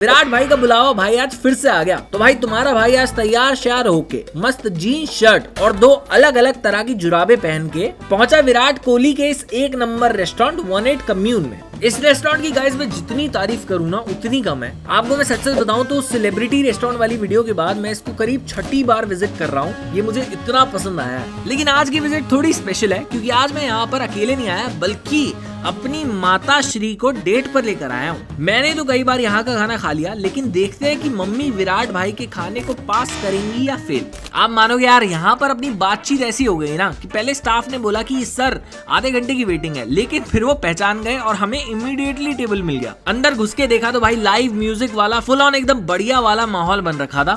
विराट भाई का बुलावा भाई आज फिर से आ गया। तो भाई तुम्हारा भाई आज तैयार श्यार होके मस्त जीन्स शर्ट और दो अलग अलग तरह की जुराबे पहन के पहुंचा विराट कोहली के इस एक नंबर रेस्टोरेंट 18 कम्यून में। इस रेस्टोरेंट की गाइस मैं जितनी तारीफ करूँ ना उतनी कम है। आपको मैं सच बताऊं तो सेलिब्रिटी रेस्टोरेंट वाली वीडियो के बाद मैं इसको करीब 6ठी बार विजिट कर रहा हूँ। ये मुझे इतना पसंद आया है। लेकिन आज की विजिट थोड़ी स्पेशल है क्योंकि आज मैं यहाँ पर अकेले नहीं आया बल्कि अपनी माता श्री को डेट पर लेकर आया हूँ। मैंने तो कई बार यहाँ का खाना खा लिया, लेकिन देखते हैं कि मम्मी विराट भाई के खाने को पास करेंगी या फेल। आप मानोगे यार, यहाँ पर अपनी बातचीत ऐसी हो गई ना कि पहले स्टाफ ने बोला कि सर आधे घंटे की वेटिंग है, लेकिन फिर वो पहचान गए और हमें इमीडिएटली टेबल मिल गया। अंदर घुस के देखा तो भाई लाइव म्यूजिक वाला फुल ऑन एकदम बढ़िया वाला माहौल बन रखा था।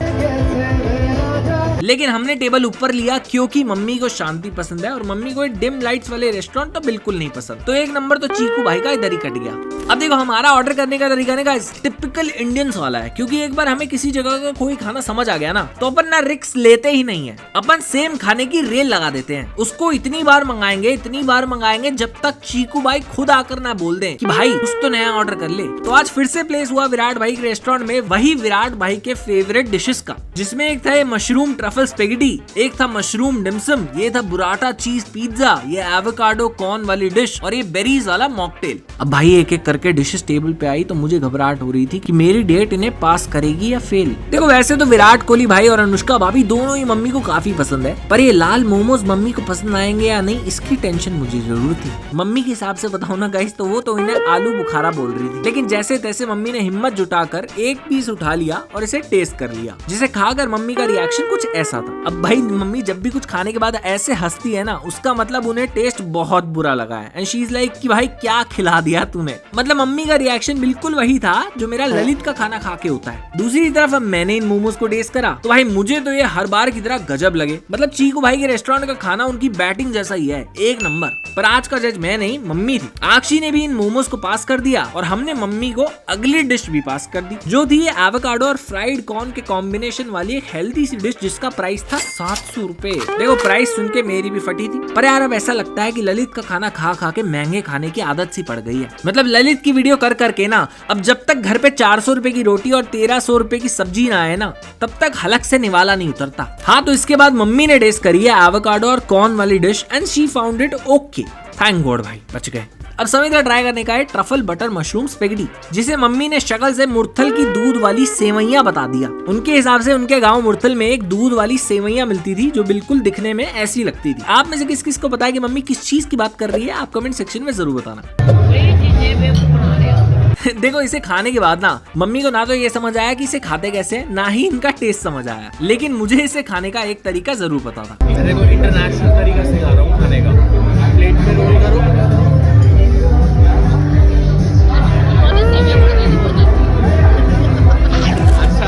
लेकिन हमने टेबल ऊपर लिया क्योंकि मम्मी को शांति पसंद है और मम्मी को डिम लाइट्स वाले रेस्टोरेंट तो बिल्कुल नहीं पसंद। तो एक नंबर तो चीकू भाई का इधर ही कट गया। अब देखो हमारा ऑर्डर करने का तरीका ना टिपिकल इंडियंस वाला है, क्योंकि एक बार हमें किसी जगह का कोई खाना समझ आ गया ना तो अपन ना रिस्क लेते ही नहीं है। अपन सेम खाने की रेल लगा देते हैं। उसको इतनी बार मंगाएंगे जब तक चीकू भाई खुद आकर ना बोल दें कि भाई कुछ तो नया ऑर्डर कर ले। तो आज फिर से प्लेस हुआ विराट भाई के रेस्टोरेंट में वही विराट भाई के फेवरेट डिशेस का, जिसमें एक था मशरूम ट्रफल स्पेगेटी, एक था मशरूम डिमसम, ये था बुराटा चीज पिज्जा, ये एवोकाडो कॉर्न वाली डिश और ये बेरीज वाला मॉकटेल। अब भाई एक एक करके डिशेस टेबल पे आई तो मुझे घबराहट हो रही थी कि मेरी डेट इन्हें पास करेगी या फेल। देखो वैसे तो विराट कोहली भाई और अनुष्का भाभी दोनों ही मम्मी को काफी पसंद है, पर ये लाल मोमोज मम्मी को पसंद आएंगे या नहीं इसकी टेंशन मुझे जरूर थी। मम्मी के हिसाब से बताओ ना गाइस तो वो तो इन्हें आलू बुखारा बोल रही थी, लेकिन जैसे तैसे मम्मी ने हिम्मत जुटाकर एक पीस उठा लिया और इसे टेस्ट कर लिया, जिसे खाकर मम्मी का रिएक्शन कुछ ऐसा था। अब भाई मम्मी जब भी कुछ खाने के बाद ऐसे हंसती है ना, उसका मतलब उन्हें टेस्ट बहुत बुरा लगा है। एंड शी इज लाइक कि भाई क्या खिला दिया तूने। मतलब मम्मी का रिएक्शन बिल्कुल वही था जो मेरा ललित का खाना खा के होता है। दूसरी तरफ मैंने इन मोमोज को टेस्ट करा तो भाई मुझे तो ये हर बार की तरह गजब लगे। मतलब चीकू भाई के रेस्टोरेंट का खाना उनकी बैटिंग जैसा ही है, एक नंबर। पर आज का जज मैं नहीं मम्मी थी। आक्षी ने भी इन मोमोज को पास कर दिया और हमने मम्मी को अगली डिश भी पास कर दी, जो थी एवोकाडो और फ्राइड कॉर्न के कॉम्बिनेशन वाली एक हेल्दी सी डिश जिसका प्राइस था 700 रुपए। देखो प्राइस सुन के मेरी भी फटी थी, पर यार अब ऐसा लगता है कि ललित का खाना खा खा के महंगे खाने की आदत सी पड़ गई है। मतलब ललित की वीडियो कर करके ना अब जब तक घर पे 400 रुपए की रोटी और 1300 रुपए की सब्जी ना आए ना तब तक हलक से निवाला नहीं उतरता। हाँ तो इसके बाद मम्मी ने टेस्ट करी है एवोकाडो और कॉर्न वाली dish and she found it okay. Thank God भाई बच गए। अब समय था ट्राई करने का है ट्रफल बटर मशरूम स्पेगेटी, जिसे मम्मी ने शक्ल से मुरथल की दूध वाली सेवैयां बता दिया। उनके हिसाब से उनके गांव मुरथल में एक दूध वाली सेवैयां मिलती थी जो बिल्कुल दिखने में ऐसी लगती थी। आप में से किस किस को पता है कि मम्मी किस चीज की बात कर रही है, आप कमेंट सेक्शन में जरूर बताना। देखो इसे खाने के बाद ना मम्मी को ना तो ये समझ आया कि इसे खाते कैसे है, ना ही इनका टेस्ट समझ आया, लेकिन मुझे इसे खाने का एक तरीका जरूर पता था। देखो इंटरनेशनल तरीका से खा रहा हूँ खाने का। प्लेट में रोल करो।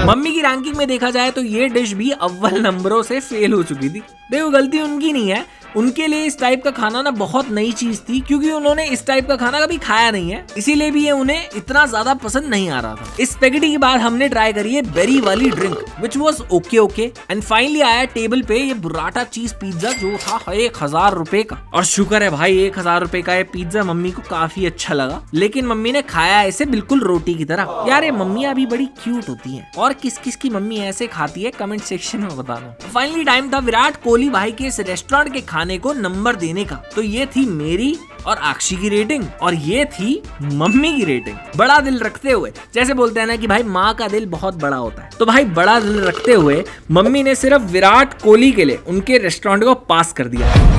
मम्मी की रैंकिंग में देखा जाए तो ये डिश भी अव्वल नंबरों से फेल हो चुकी थी। देखो गलती उनकी नहीं है, उनके लिए इस टाइप का खाना ना बहुत नई चीज थी, क्योंकि उन्होंने इस टाइप का खाना कभी खाया नहीं है, इसीलिए भी ये उन्हें इतना ज्यादा पसंद नहीं आ रहा था। इस स्पेगेटी के बाद हमने ट्राई करी है बेरी वाली drink which was okay and finally आया टेबल पे ये बुराटा चीज पिज्जा जो था 1000 रुपए का। और शुक्र है भाई 1000 रुपए का ये पिज्जा मम्मी को काफी अच्छा लगा, लेकिन मम्मी ने खाया इसे बिल्कुल रोटी की तरह। यार ये मम्मियां भी बड़ी क्यूट होती है, और किस किस की मम्मी ऐसे खाती है कमेंट सेक्शन में बताना। फाइनली टाइम था विराट कोहली भाई के इस रेस्टोरेंट के खाने को नंबर देने का। तो ये थी मेरी और आक्षी की रेटिंग और ये थी मम्मी की रेटिंग। बड़ा दिल रखते हुए, जैसे बोलते हैं ना कि भाई माँ का दिल बहुत बड़ा होता है, तो भाई बड़ा दिल रखते हुए मम्मी ने सिर्फ विराट कोहली के लिए उनके रेस्टोरेंट को पास कर दिया।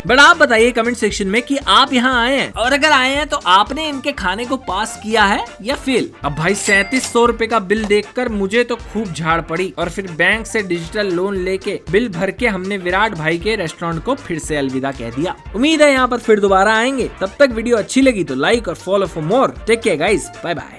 बट आप बताइए कमेंट सेक्शन में कि आप यहाँ आए हैं, और अगर आए हैं तो आपने इनके खाने को पास किया है या फेल। अब भाई 3700 रुपए का बिल देखकर मुझे तो खूब झाड़ पड़ी, और फिर बैंक से डिजिटल लोन लेके बिल भर के हमने विराट भाई के रेस्टोरेंट को फिर से अलविदा कह दिया। उम्मीद है यहाँ पर फिर दोबारा आएंगे। तब तक वीडियो अच्छी लगी तो लाइक और follow for more. Take care guys, bye bye.